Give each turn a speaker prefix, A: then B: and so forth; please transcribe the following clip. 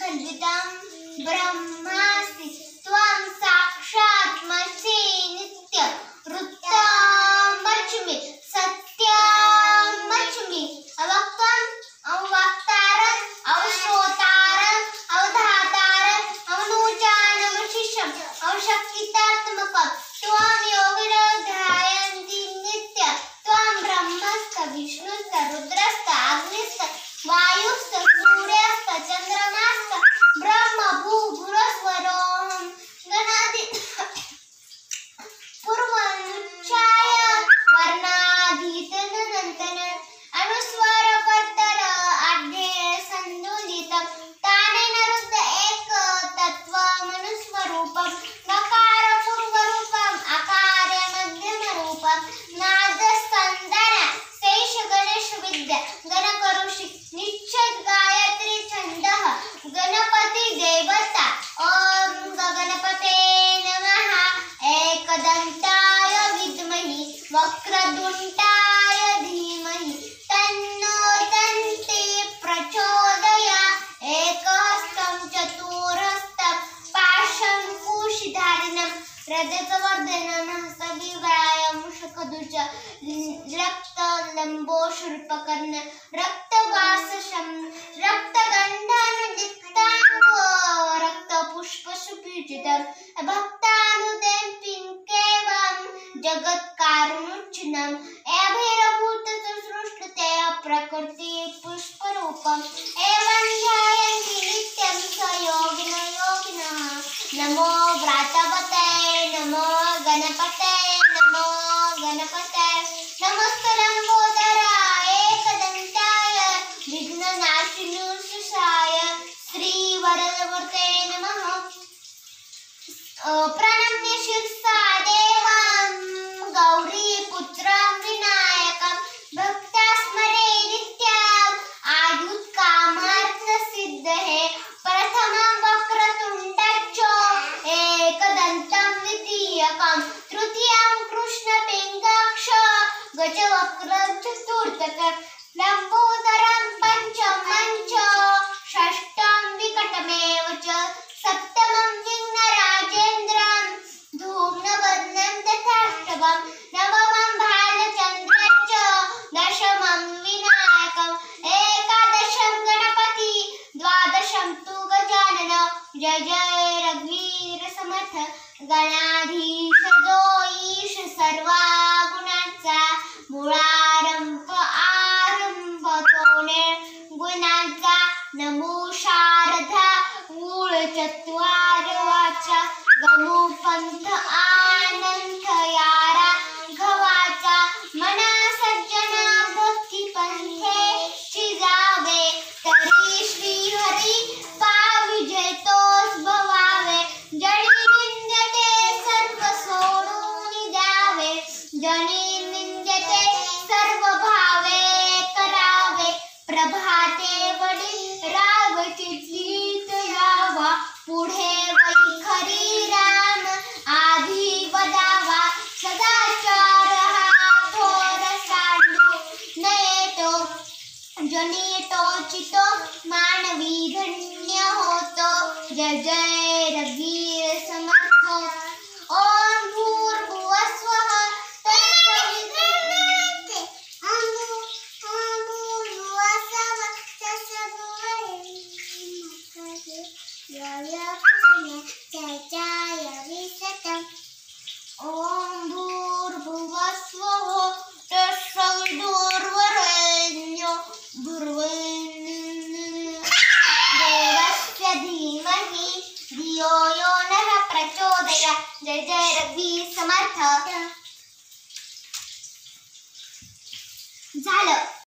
A: खंडितं ब्रह्मासि त्वं साक्षात्मसि नित्यं वृत्तमच्मि सत्यमच्मि अवक्तम् अवक्तारम् अवश्रोतारम् अवधातारम् अवनुचानमशिष्यम् अवशक्तितात्मकम् त्वं योगिनो ध्यायन्ति नित्यं त्वं ब्रह्मस्त विष्णुस्त रुद्रस्त अग्निस्त वायुस्त सूर्यस्त चंद्रमास्त ब्रह्म भूभुवस्वरोऽहं गणादि पूर्वमुच्चाय वर्णाधीतनन्तन अनुस्वर कर्तर आद्ये संदुलितं तानेन रुद्ध एक तत्त्वमनुस्वरूपं नकार पूर्वरूपम् आकार मध्यमरूपं नादस्कंदन शेष गणेश विद्या गणकरुषि निश्चय गायत्री छंदः गणपति देवता ओम गणपते नमः एकदंताय विद्महि वक्रतुंडाय धीमहि तन्नो दन्ती प्रचोदयात् एकहस्तं चतुर्हस्तं पाशंकुशधारिणं रजतवर्धनं हस्तविभ्राजं मुषकध्वज रक्तलम्बोऽशूर्पकर्ण रक्तवासशं रक्तगन्धनुदिक्ताङ्गो रक्तपुष्पसुपूजितं भक्तानुदेवं केवलं जगत्कारुण्यचूर्णम् अभैरभूतसृष्टते प्रकृति पुष्परूपम् एवं ध्यायन्ति नित्यं स योगिनः नमो व्रातपते नमो गणपते नमो गणपते नमस्ते लंबोदराय एकदंताय विघ्ननाशिनीशाय श्रीवरदमूर्ते नमः प्रणम्य शिरसा देवं गौरीपुत्रं विनायकं भक्तास्मरे नित्यम् आयुत्कामार्थसिद्धये प्रथमं वक्रतुण्डञ्च एकदन्तं द्वितीयकं तृतीयं कृष्णपिङ्गाक्षं गजवक्त्रं चतुर्थकं लम्बोदरं पञ्चमं च षष्ठं विकटमेव च सप्तमं विघ्नराजेन्द्रं धूम्रवर्णं तथाष्टमं नवमं भालचन्द्रं च दशमं विनायकम् एकादशं गणपति द्वादशं तु गजानन जय जय रघुवीर समर्थ गणाधीश जो ईश सर्वा गुणांचा मुळारंभ आरंभ तोने गुणांचा नमो शारदा मूळ चत्वार वाचा गमो पंथ आनंद यारा घवाचा मना सज्जना भक्ती पंथे शिजावे तरी श्री हरी पाविजय तोच भवावे जनी निंदते सर्व सोडून द्यावे जनी निंदते सर्व भावे करावे प्रभाते वडी रावची गीत गावा पुढे वैखरी राम आधी बजावा सदाचार हा थोर सांडू नयेतो जनी टोचितो मानवी धन्य होतो जय जय रघुवीर समर्थ ओम भूर्भुवः स्वः ओम भूर्भुवः स्वः तत्सवितुर्वरेण्यं देवस्य धीमहि धियो यो नः प्रचोदयात् जय जय रघुवीर समर्थ झालं।